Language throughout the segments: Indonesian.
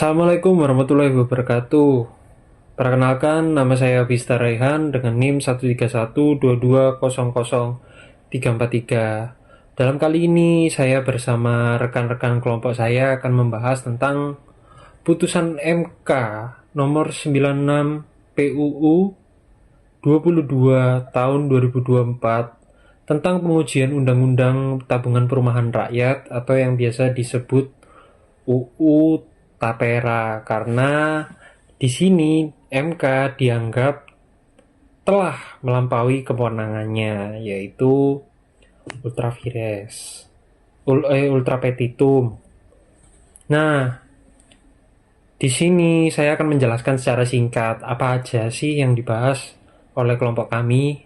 Assalamualaikum warahmatullahi wabarakatuh. Perkenalkan, nama saya Bista Raihan dengan NIM 13122000343. Dalam kali ini saya bersama rekan-rekan kelompok saya akan membahas tentang putusan MK nomor 96 PUU 22 tahun 2024 tentang pengujian Undang-Undang Tabungan Perumahan Rakyat atau yang biasa disebut UU Tapera, karena di sini MK dianggap telah melampaui kewenangannya, yaitu ultra vires, ultra petitum. Nah, di sini saya akan menjelaskan secara singkat apa aja sih yang dibahas oleh kelompok kami.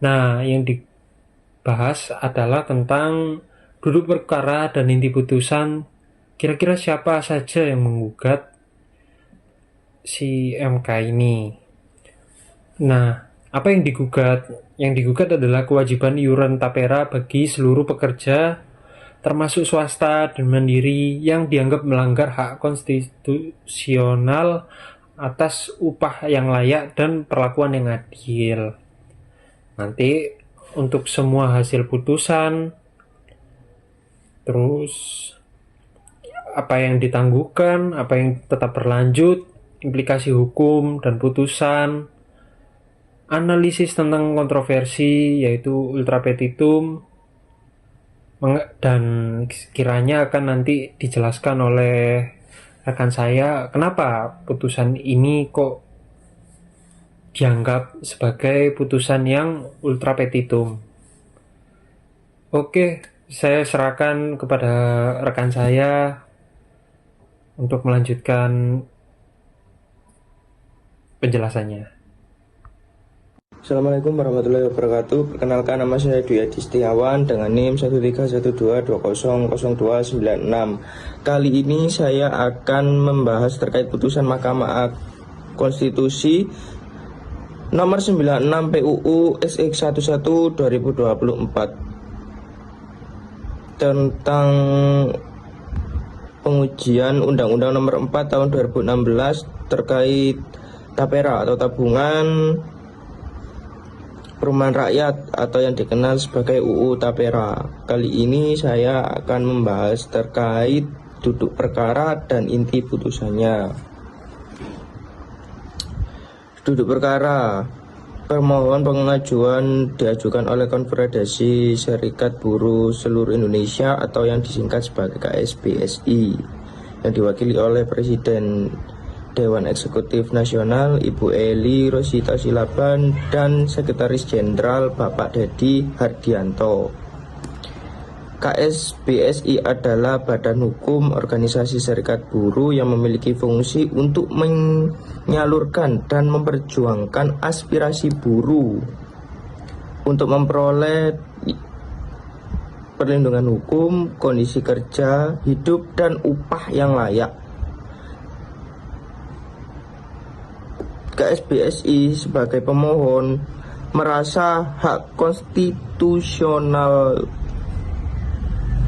Nah, yang dibahas adalah tentang duduk perkara dan inti putusan. Kira-kira siapa saja yang menggugat si MK ini? Nah, apa yang digugat? Yang digugat adalah kewajiban iuran tapera bagi seluruh pekerja, termasuk swasta dan mandiri, yang dianggap melanggar hak konstitusional atas upah yang layak dan perlakuan yang adil. Nanti untuk semua hasil putusan, terus apa yang ditangguhkan, apa yang tetap berlanjut, implikasi hukum dan putusan, analisis tentang kontroversi yaitu ultra petitum, dan kiranya akan nanti dijelaskan oleh rekan saya kenapa putusan ini kok dianggap sebagai putusan yang ultra petitum. Oke, saya serahkan kepada rekan saya untuk melanjutkan penjelasannya. Assalamualaikum warahmatullahi wabarakatuh. Perkenalkan, nama saya Dwi Adi Setiawan dengan NIM 13122002906. Kali ini saya akan membahas terkait putusan Mahkamah Konstitusi nomor 96 PUU SX 11 2024 tentang pengujian Undang-Undang nomor 4 tahun 2016 terkait tapera atau tabungan perumahan rakyat atau yang dikenal sebagai UU Tapera. Kali ini saya akan membahas terkait duduk perkara dan inti putusannya. Duduk perkara. Permohon pengajuan diajukan oleh Konfederasi Serikat Buruh Seluruh Indonesia atau yang disingkat sebagai KSBSI, yang diwakili oleh Presiden Dewan Eksekutif Nasional Ibu Eli Rosita Silaban dan Sekretaris Jenderal Bapak Dedi Hardianto. KSBSI adalah badan hukum organisasi serikat buruh yang memiliki fungsi untuk menyalurkan dan memperjuangkan aspirasi buruh untuk memperoleh perlindungan hukum, kondisi kerja, hidup, dan upah yang layak. KSBSI sebagai pemohon merasa hak konstitusional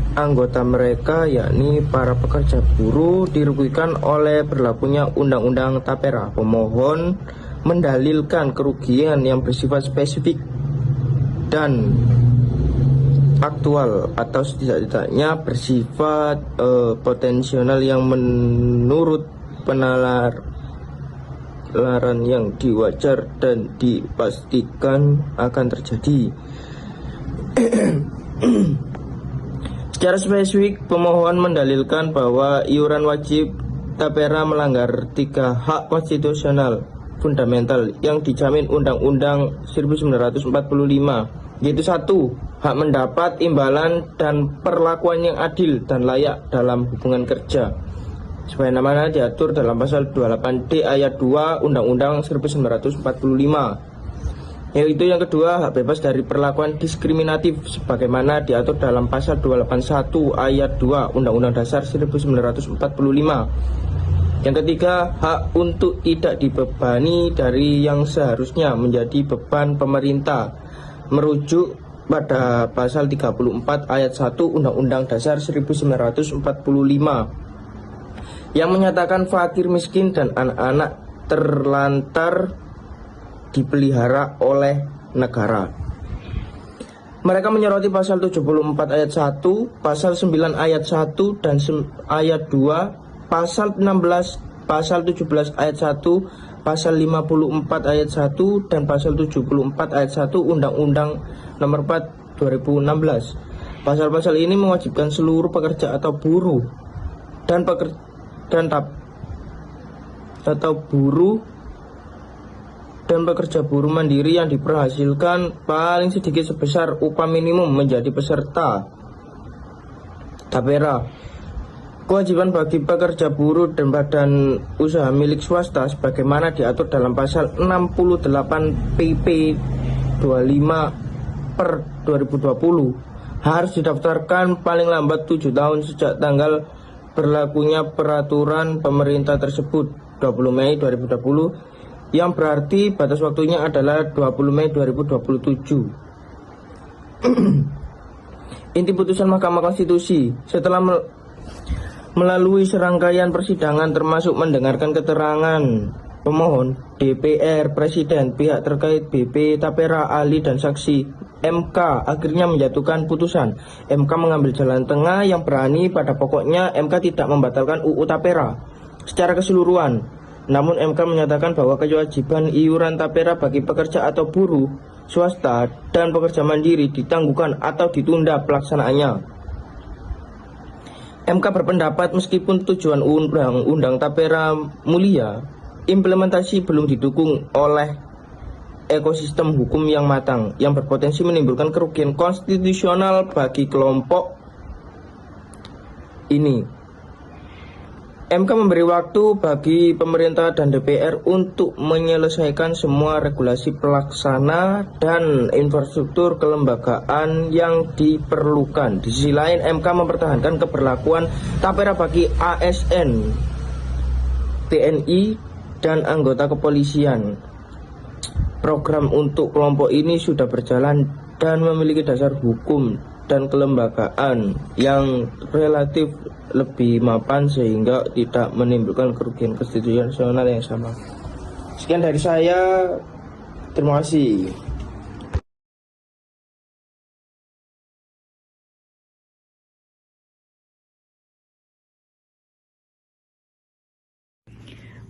anggota mereka, yakni para pekerja buruh, dirugikan oleh berlakunya Undang-Undang Tapera. Pemohon mendalilkan kerugian yang bersifat spesifik dan aktual atau setidak-tidaknya bersifat potensial yang menurut penalaran yang diwajar dan dipastikan akan terjadi. Secara spesifik, pemohon mendalilkan bahwa iuran wajib tapera melanggar 3 hak konstitusional fundamental yang dijamin Undang-Undang 1945, yaitu 1. Hak mendapat imbalan dan perlakuan yang adil dan layak dalam hubungan kerja, sebagaimana diatur dalam pasal 28D ayat 2 Undang-Undang 1945. Yaitu yang kedua, hak bebas dari perlakuan diskriminatif sebagaimana diatur dalam pasal 281 ayat 2 Undang-Undang Dasar 1945. Yang ketiga, hak untuk tidak dibebani dari yang seharusnya menjadi beban pemerintah, merujuk pada pasal 34 ayat 1 Undang-Undang Dasar 1945. yang menyatakan fakir miskin dan anak-anak terlantar dipelihara oleh negara. Mereka menyoroti pasal 74 ayat 1, pasal 9 ayat 1 dan ayat 2, pasal 16, pasal 17 ayat 1, pasal 54 ayat 1 dan pasal 74 ayat 1 Undang-Undang Nomor 4 2016. Pasal-pasal ini mewajibkan seluruh pekerja atau buruh dan pekerja buruh mandiri yang diperhasilkan paling sedikit sebesar upah minimum menjadi peserta tapera. Kewajiban bagi pekerja buruh dan badan usaha milik swasta sebagaimana diatur dalam pasal 68 PP 25 per 2020 harus didaftarkan paling lambat 7 tahun sejak tanggal berlakunya peraturan pemerintah tersebut 20 Mei 2020, yang berarti batas waktunya adalah 20 Mei 2027. Inti putusan Mahkamah Konstitusi setelah melalui serangkaian persidangan termasuk mendengarkan keterangan pemohon, DPR, Presiden, pihak terkait, BP, tapera, ahli, dan saksi, MK akhirnya menjatuhkan putusan. MK mengambil jalan tengah yang berani. Pada pokoknya MK tidak membatalkan UU tapera secara keseluruhan. Namun MK menyatakan bahwa kewajiban iuran tapera bagi pekerja atau buruh swasta dan pekerja mandiri ditangguhkan atau ditunda pelaksanaannya. MK berpendapat meskipun tujuan undang-undang tapera mulia, implementasi belum didukung oleh ekosistem hukum yang matang yang berpotensi menimbulkan kerugian konstitusional bagi kelompok ini. MK memberi waktu bagi pemerintah dan DPR untuk menyelesaikan semua regulasi pelaksana dan infrastruktur kelembagaan yang diperlukan. Di sisi lain, MK mempertahankan keberlakuan tapera bagi ASN, TNI, dan anggota kepolisian. Program untuk kelompok ini sudah berjalan dan memiliki dasar hukum dan kelembagaan yang relatif lebih mapan sehingga tidak menimbulkan kerugian konstitusional yang sama. Sekian dari saya, terima kasih.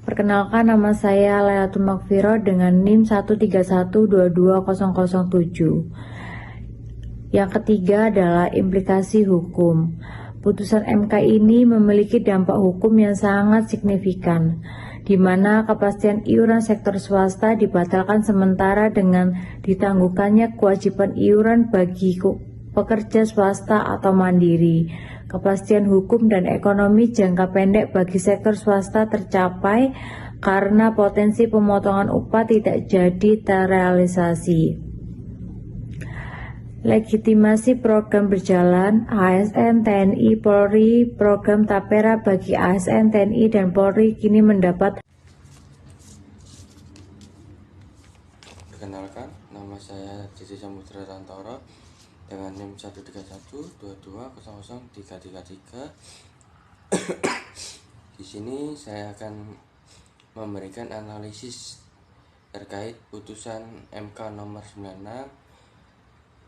Perkenalkan, nama saya Lailatul Makfiro dengan NIM 131220007. Yang ketiga adalah implikasi hukum. Putusan MK ini memiliki dampak hukum yang sangat signifikan, di mana kepastian iuran sektor swasta dibatalkan sementara dengan ditangguhkannya kewajiban iuran bagi pekerja swasta atau mandiri. Kepastian hukum dan ekonomi jangka pendek bagi sektor swasta tercapai karena potensi pemotongan upah tidak jadi terrealisasi. Legitimasi program berjalan, ASN, TNI, Polri, program tapera bagi ASN, TNI, dan Polri kini mendapat. Perkenalkan, nama saya Cici Samudra Tantoro dengan NIM 13122000333. Di sini saya akan memberikan analisis terkait putusan MK nomor 96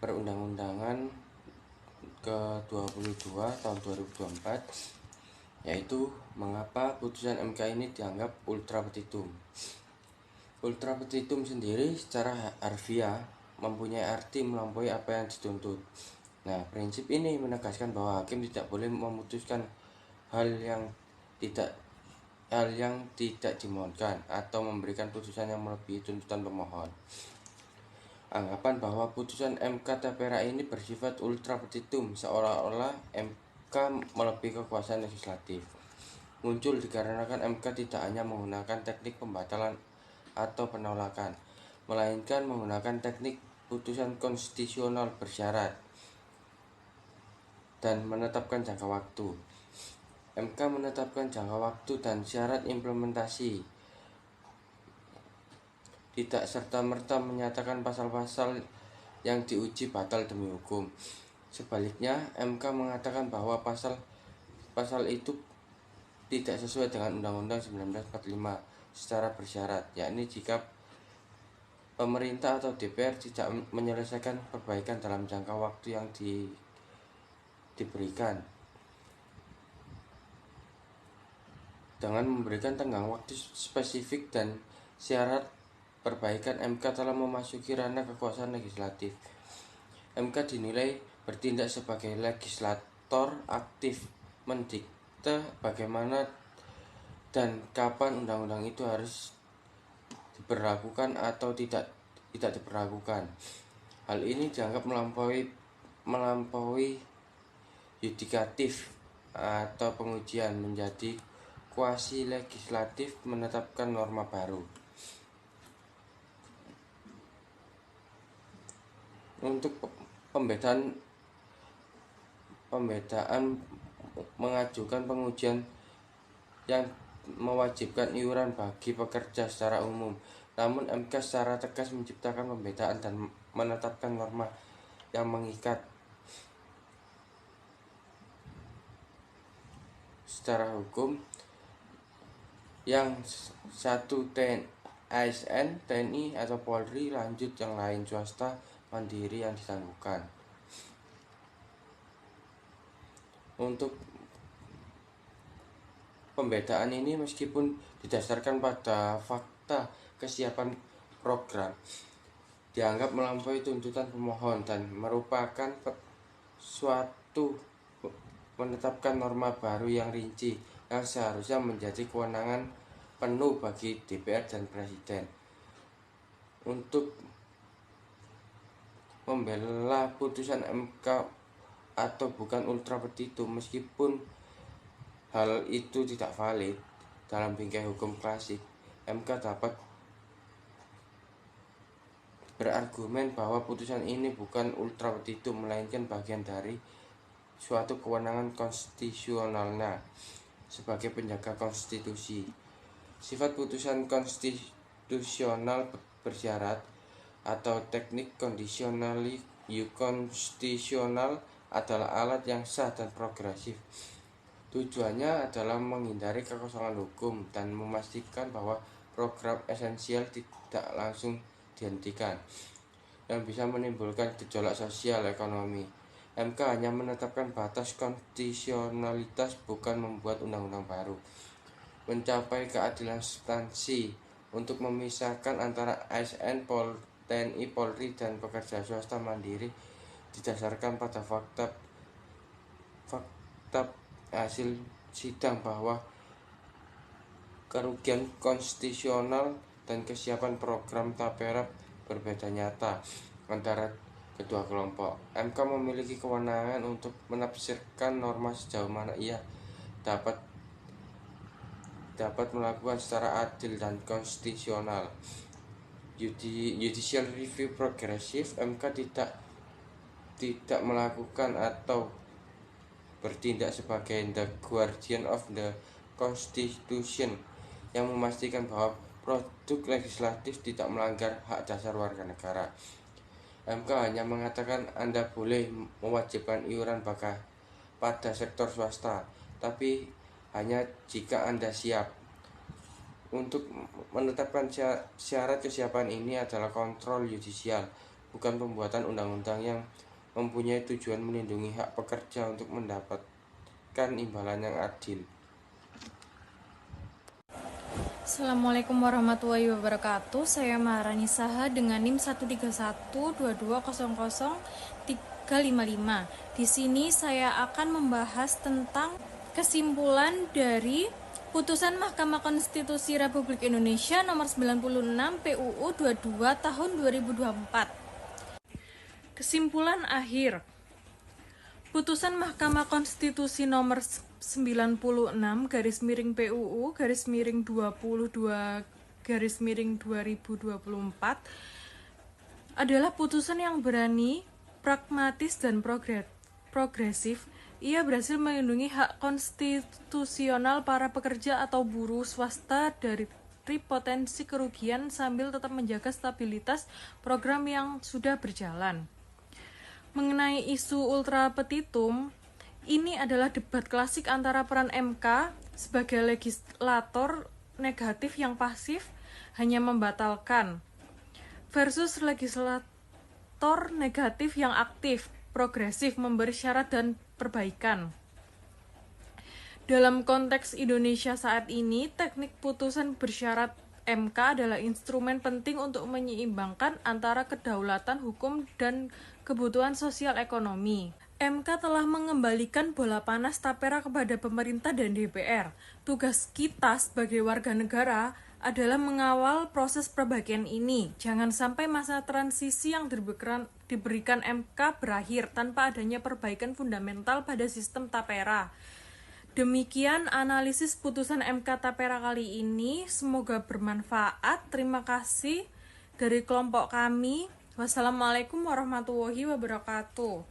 Perundang-undangan ke-22 tahun 2024, yaitu mengapa putusan MK ini dianggap ultra petitum. Ultra petitum sendiri secara harfiah mempunyai arti melampaui apa yang dituntut. Nah, prinsip ini menegaskan bahwa hakim tidak boleh memutuskan hal yang tidak dimohonkan atau memberikan putusan yang melebihi tuntutan pemohon. Anggapan bahwa putusan MK tapera ini bersifat ultra petitum seolah-olah MK melebihi kekuasaan legislatif muncul dikarenakan MK tidak hanya menggunakan teknik pembatalan atau penolakan, melainkan menggunakan teknik putusan konstitusional bersyarat dan menetapkan jangka waktu. MK menetapkan jangka waktu dan syarat implementasi, tidak serta-merta menyatakan pasal-pasal yang diuji batal demi hukum. Sebaliknya, MK mengatakan bahwa pasal itu tidak sesuai dengan Undang-Undang 1945 secara bersyarat, yakni jika pemerintah atau DPR tidak menyelesaikan perbaikan dalam jangka waktu yang diberikan, dengan memberikan tenggang waktu spesifik dan syarat perbaikan. MK telah memasuki ranah kekuasaan legislatif. MK dinilai bertindak sebagai legislator aktif, mendikte bagaimana dan kapan undang-undang itu harus diberlakukan atau tidak diberlakukan. Hal ini dianggap melampaui yudikatif atau pengujian, menjadi kuasi legislatif menetapkan norma baru. Untuk pembedaan mengajukan pengujian yang mewajibkan iuran bagi pekerja secara umum. Namun MK secara tegas menciptakan pembedaan dan menetapkan norma yang mengikat. Secara hukum, yang satu ASN, TNI atau Polri, lanjut yang lain swasta mandiri yang ditangguhkan. Untuk pembedaan ini meskipun didasarkan pada fakta kesiapan program, dianggap melampaui tuntutan pemohon dan merupakan suatu menetapkan norma baru yang rinci yang seharusnya menjadi kewenangan penuh bagi DPR dan Presiden. Untuk membela putusan MK atau bukan ultra petitum, meskipun hal itu tidak valid dalam bingkai hukum klasik, MK dapat berargumen bahwa putusan ini bukan ultra petitum, melainkan bagian dari suatu kewenangan konstitusionalnya sebagai penjaga konstitusi. Sifat putusan konstitusional bersyarat atau teknik conditionally konstitusional adalah alat yang sah dan progresif. Tujuannya adalah menghindari kekosongan hukum dan memastikan bahwa program esensial tidak langsung dihentikan yang bisa menimbulkan gejolak sosial ekonomi. MK hanya menetapkan batas konstitusionalitas, bukan membuat undang-undang baru. Mencapai keadilan substansi untuk memisahkan antara ASN, TNI, Polri, dan pekerja swasta mandiri didasarkan pada fakta hasil sidang bahwa kerugian konstitusional dan kesiapan program tapera berbeda nyata antara kedua kelompok. MK memiliki kewenangan untuk menafsirkan norma sejauh mana ia dapat melakukan secara adil dan konstitusional. Judicial review progresif, MK tidak melakukan atau bertindak sebagai the guardian of the constitution yang memastikan bahwa produk legislatif tidak melanggar hak dasar warga negara. MK hanya mengatakan Anda boleh mewajibkan iuran pada sektor swasta, tapi hanya jika Anda siap. Untuk menetapkan syarat kesiapan ini adalah kontrol yudisial, bukan pembuatan undang-undang yang mempunyai tujuan melindungi hak pekerja untuk mendapatkan imbalan yang adil. Assalamualaikum warahmatullahi wabarakatuh. Saya Maharani Saha dengan NIM 13122000355. Di sini saya akan membahas tentang kesimpulan dari Putusan Mahkamah Konstitusi Republik Indonesia nomor 96 PUU 22 tahun 2024. Kesimpulan akhir. Putusan Mahkamah Konstitusi nomor 96 /PUU /22/2024 adalah putusan yang berani, pragmatis, dan progresif. Ia berhasil melindungi hak konstitusional para pekerja atau buruh swasta dari potensi kerugian sambil tetap menjaga stabilitas program yang sudah berjalan. Mengenai isu ultra petitum, ini adalah debat klasik antara peran MK sebagai legislator negatif yang pasif hanya membatalkan, versus legislator negatif yang aktif, progresif, memberi syarat dan perbaikan. Dalam konteks Indonesia saat ini, teknik putusan bersyarat MK adalah instrumen penting untuk menyeimbangkan antara kedaulatan hukum dan kebutuhan sosial ekonomi. MK telah mengembalikan bola panas tapera kepada pemerintah dan DPR. Tugas kita sebagai warga negara adalah mengawal proses perbaikan ini. Jangan sampai masa transisi yang diberikan MK berakhir tanpa adanya perbaikan fundamental pada sistem tapera. Demikian analisis putusan MK Tapera kali ini. Semoga bermanfaat. Terima kasih dari kelompok kami. Wassalamualaikum warahmatullahi wabarakatuh.